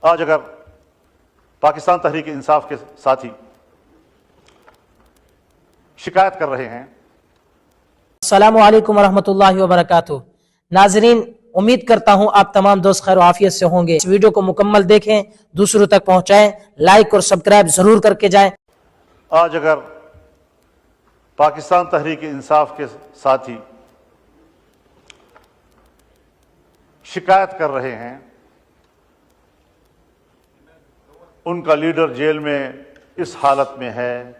آج اگر پاکستان تحریک انصاف کے ساتھی شکایت کر رہے ہیں۔ السلام علیکم ورحمۃ اللہ وبرکاتہ۔ ناظرین، امید کرتا ہوں آپ تمام دوست خیر و عافیت سے ہوں گے۔ اس ویڈیو کو مکمل دیکھیں، دوسروں تک پہنچائیں، لائک اور سبسکرائب ضرور کر کے جائیں۔ آج اگر پاکستان تحریک انصاف کے ساتھی شکایت کر رہے ہیں، ان کا لیڈر جیل میں اس حالت میں ہے،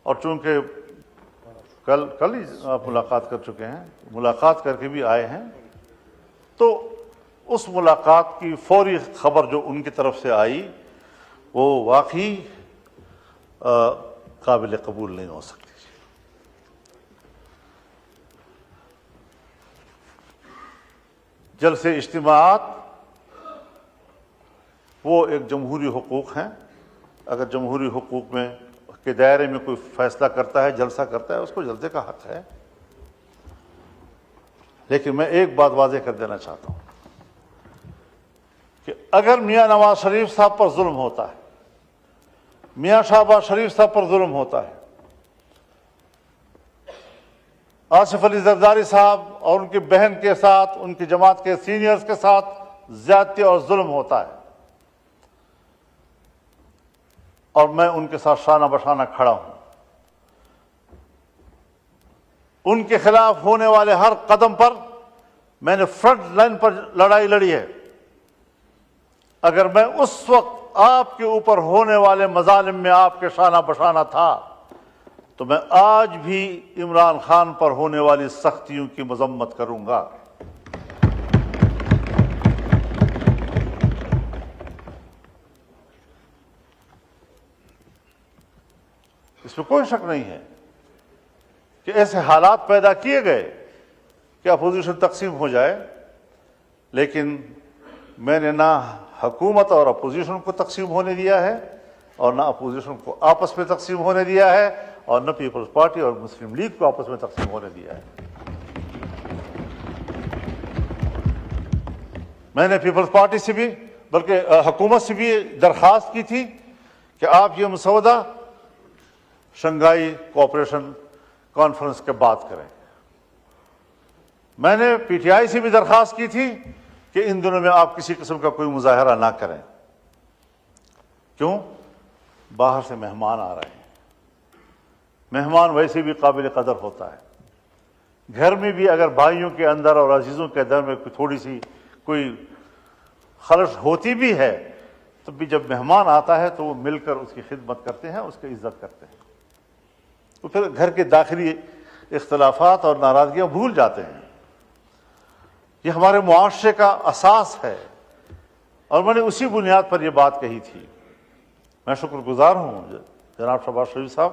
اور چونکہ کل ہی آپ ملاقات کر چکے ہیں، ملاقات کر کے بھی آئے ہیں، تو اس ملاقات کی فوری خبر جو ان کی طرف سے آئی وہ واقعی قابل قبول نہیں ہو سکتی۔ جلسے اجتماعات وہ ایک جمہوری حقوق ہیں، اگر جمہوری حقوق میں کے دائرے میں کوئی فیصلہ کرتا ہے، جلسہ کرتا ہے، اس کو جلسے کا حق ہے۔ لیکن میں ایک بات واضح کر دینا چاہتا ہوں کہ اگر میاں نواز شریف صاحب پر ظلم ہوتا ہے، میاں شہباز شریف صاحب پر ظلم ہوتا ہے، آصف علی زرداری صاحب اور ان کی بہن کے ساتھ، ان کی جماعت کے سینئرز کے ساتھ زیادتی اور ظلم ہوتا ہے، اور میں ان کے ساتھ شانہ بشانہ کھڑا ہوں، ان کے خلاف ہونے والے ہر قدم پر میں نے فرنٹ لائن پر لڑائی لڑی ہے، اگر میں اس وقت آپ کے اوپر ہونے والے مظالم میں آپ کے شانہ بشانہ تھا تو میں آج بھی عمران خان پر ہونے والی سختیوں کی مذمت کروں گا۔ اس میں کوئی شک نہیں ہے کہ ایسے حالات پیدا کیے گئے کہ اپوزیشن تقسیم ہو جائے، لیکن میں نے نہ حکومت اور اپوزیشن کو تقسیم ہونے دیا ہے، اور نہ اپوزیشن کو آپس میں تقسیم ہونے دیا ہے، اور نہ پیپلز پارٹی اور مسلم لیگ کو آپس میں تقسیم ہونے دیا ہے۔ میں نے پیپلز پارٹی سے بھی، بلکہ حکومت سے بھی درخواست کی تھی کہ آپ یہ مسودہ شنگھائی کوآپریشن کانفرنس کے بعد کریں۔ میں نے پی ٹی آئی سے بھی درخواست کی تھی کہ ان دنوں میں آپ کسی قسم کا کوئی مظاہرہ نہ کریں۔ کیوں؟ باہر سے مہمان آ رہے ہیں، مہمان ویسے بھی قابل قدر ہوتا ہے، گھر میں بھی اگر بھائیوں کے اندر اور عزیزوں کے اندر میں تھوڑی سی کوئی خلش ہوتی بھی ہے تو بھی جب مہمان آتا ہے تو وہ مل کر اس کی خدمت کرتے ہیں، اس کی عزت کرتے ہیں، تو پھر گھر کے داخلی اختلافات اور ناراضگیاں بھول جاتے ہیں۔ یہ ہمارے معاشرے کا اساس ہے، اور میں نے اسی بنیاد پر یہ بات کہی تھی۔ میں شکر گزار ہوں جناب شہباز شریف صاحب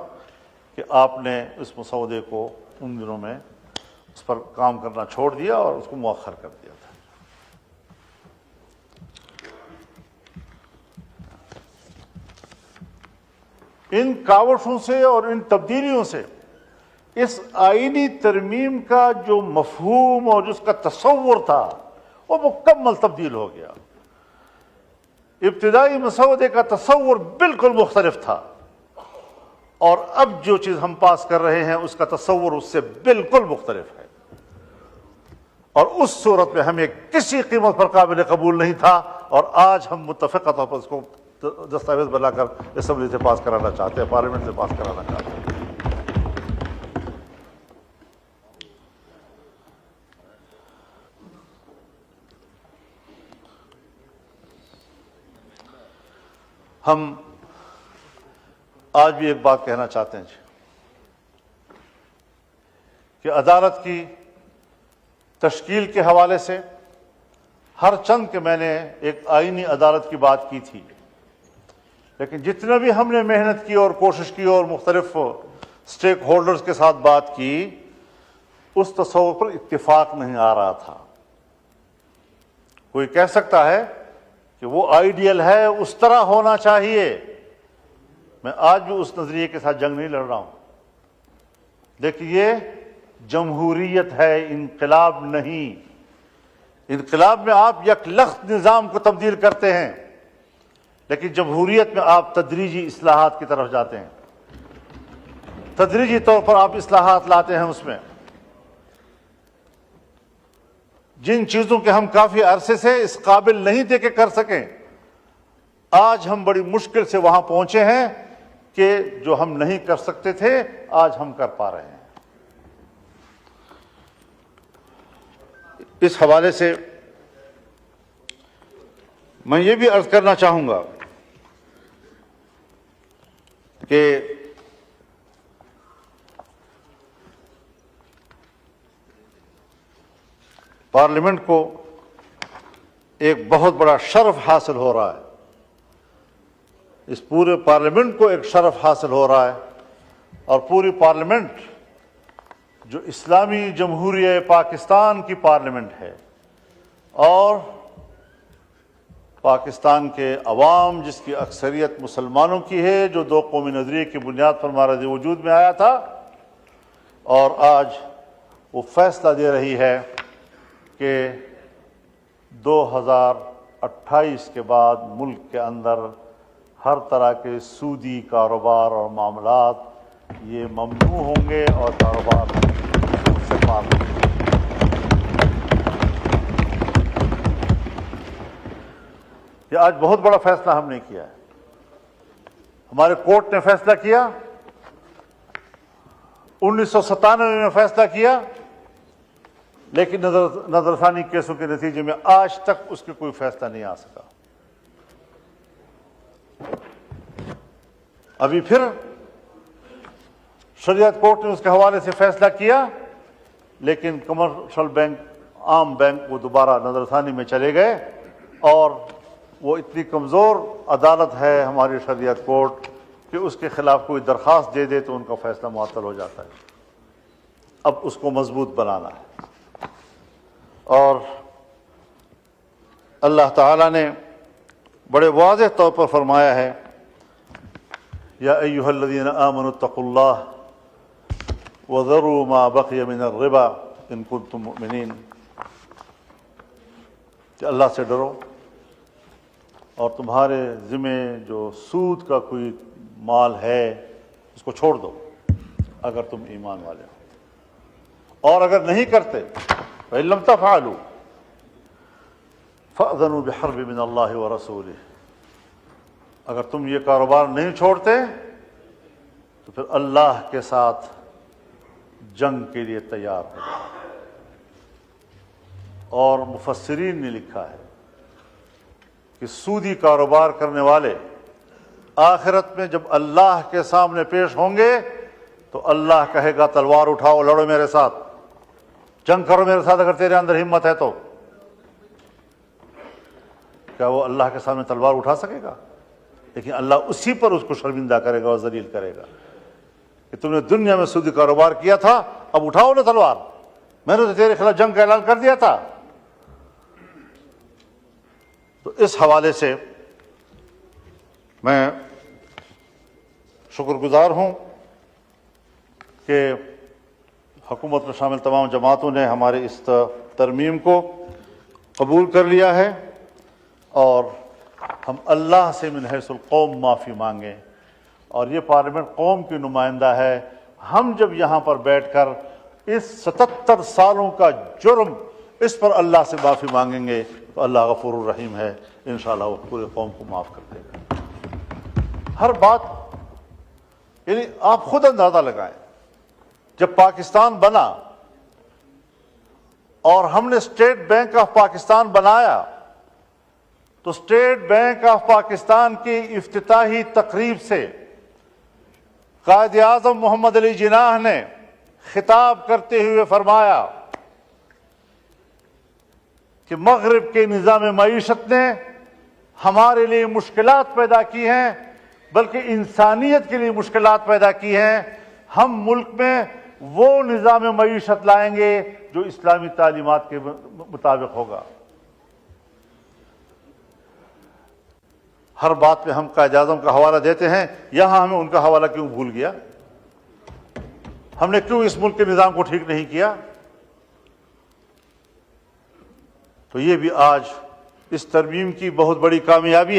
کہ آپ نے اس مسودے کو ان دنوں میں اس پر کام کرنا چھوڑ دیا اور اس کو مؤخر کر دیا تھا۔ ان کاوشوں سے اور ان تبدیلیوں سے اس آئینی ترمیم کا جو مفہوم اور جس کا تصور تھا وہ مکمل تبدیل ہو گیا۔ ابتدائی مسودے کا تصور بالکل مختلف تھا، اور اب جو چیز ہم پاس کر رہے ہیں اس کا تصور اس سے بالکل مختلف ہے، اور اس صورت میں ہمیں کسی قیمت پر قابل قبول نہیں تھا، اور آج ہم متفقہ طور پر اس کو دستاویز بنا کر اسمبلی سے پاس کرانا چاہتے ہیں، پارلیمنٹ سے پاس کرانا چاہتے ہیں۔ ہم آج بھی ایک بات کہنا چاہتے ہیں کہ عدالت کی تشکیل کے حوالے سے ہر چند کہ میں نے ایک آئینی عدالت کی بات کی تھی، لیکن جتنا بھی ہم نے محنت کی اور کوشش کی اور مختلف سٹیک ہولڈرز کے ساتھ بات کی، اس تصور پر اتفاق نہیں آ رہا تھا۔ کوئی کہہ سکتا ہے کہ وہ آئیڈیل ہے، اس طرح ہونا چاہیے، میں آج بھی اس نظریے کے ساتھ جنگ نہیں لڑ رہا ہوں، لیکن یہ جمہوریت ہے، انقلاب نہیں۔ انقلاب میں آپ یک لخت نظام کو تبدیل کرتے ہیں، لیکن جمہوریت میں آپ تدریجی اصلاحات کی طرف جاتے ہیں، تدریجی طور پر آپ اصلاحات لاتے ہیں۔ اس میں جن چیزوں کے ہم کافی عرصے سے اس قابل نہیں تھے کہ کر سکیں، آج ہم بڑی مشکل سے وہاں پہنچے ہیں کہ جو ہم نہیں کر سکتے تھے آج ہم کر پا رہے ہیں۔ اس حوالے سے میں یہ بھی عرض کرنا چاہوں گا کہ پارلیمنٹ کو ایک بہت بڑا شرف حاصل ہو رہا ہے، اس پورے پارلیمنٹ کو ایک شرف حاصل ہو رہا ہے، اور پوری پارلیمنٹ جو اسلامی جمہوریہ پاکستان کی پارلیمنٹ ہے، اور پاکستان کے عوام جس کی اکثریت مسلمانوں کی ہے، جو دو قومی نظریے کی بنیاد پر مارد وجود میں آیا تھا، اور آج وہ فیصلہ دے رہی ہے کہ 2028 کے بعد ملک کے اندر ہر طرح کے سودی کاروبار اور معاملات یہ ممنوع ہوں گے اور کاروبار سے پار ہوں گے۔ یہ آج بہت بڑا فیصلہ ہم نے کیا ہے، ہمارے کورٹ نے فیصلہ کیا، 1997 میں فیصلہ کیا، لیکن نظر ثانی کیسوں کے نتیجے میں آج تک اس کے کوئی فیصلہ نہیں آ سکا۔ ابھی پھر شریعت کورٹ نے اس کے حوالے سے فیصلہ کیا، لیکن کمرشل بینک، عام بینک، وہ دوبارہ نظر ثانی میں چلے گئے، اور وہ اتنی کمزور عدالت ہے ہماری شریعت کورٹ کہ اس کے خلاف کوئی درخواست دے دے تو ان کا فیصلہ معطل ہو جاتا ہے۔ اب اس کو مضبوط بنانا ہے، اور اللہ تعالیٰ نے بڑے واضح طور پر فرمایا ہے، یا ایھا الذین آمنوا اتقوا اللہ وذروا ما بقی من الربا ان کنتم مؤمنین، کہ اللہ سے ڈرو اور تمہارے ذمے جو سود کا کوئی مال ہے اس کو چھوڑ دو اگر تم ایمان والے ہو، اور اگر نہیں کرتے فإن لم تفعلوا فأذنوا بحرب من اللہ ورسولہ، اگر تم یہ کاروبار نہیں چھوڑتے تو پھر اللہ کے ساتھ جنگ کے لیے تیار ہو جاؤ۔ اور مفسرین نے لکھا ہے کہ سودی کاروبار کرنے والے آخرت میں جب اللہ کے سامنے پیش ہوں گے تو اللہ کہے گا تلوار اٹھاؤ، لڑو میرے ساتھ، جنگ کرو میرے ساتھ اگر تیرے اندر ہمت ہے تو۔ کیا وہ اللہ کے سامنے تلوار اٹھا سکے گا؟ لیکن اللہ اسی پر اس کو شرمندہ کرے گا اور ذلیل کرے گا کہ تم نے دنیا میں سودی کاروبار کیا تھا، اب اٹھاؤ نا تلوار، میں نے تو تیرے خلاف جنگ کا اعلان کر دیا تھا۔ تو اس حوالے سے میں شکر گزار ہوں کہ حکومت میں شامل تمام جماعتوں نے ہمارے اس ترمیم کو قبول کر لیا ہے، اور ہم اللہ سے من حیث القوم معافی مانگیں، اور یہ پارلیمنٹ قوم کی نمائندہ ہے۔ ہم جب یہاں پر بیٹھ کر اس 77 سالوں کا جرم اس پر اللہ سے معافی مانگیں گے تو اللہ غفور الرحیم ہے، انشاءاللہ وہ پورے قوم کو معاف کر دے گا۔ ہر بات یعنی آپ خود اندازہ لگائیں، جب پاکستان بنا اور ہم نے اسٹیٹ بینک آف پاکستان بنایا تو اسٹیٹ بینک آف پاکستان کی افتتاحی تقریب سے قائد اعظم محمد علی جناح نے خطاب کرتے ہوئے فرمایا کہ مغرب کے نظام معیشت نے ہمارے لیے مشکلات پیدا کی ہیں، بلکہ انسانیت کے لیے مشکلات پیدا کی ہیں۔ ہم ملک میں وہ نظام معیشت لائیں گے جو اسلامی تعلیمات کے مطابق ہوگا۔ ہر بات پہ ہم قائد اعظم کا حوالہ دیتے ہیں، یہاں ہمیں ان کا حوالہ کیوں بھول گیا؟ ہم نے کیوں اس ملک کے نظام کو ٹھیک نہیں کیا؟ تو یہ بھی آج اس ترمیم کی بہت بڑی کامیابی ہے۔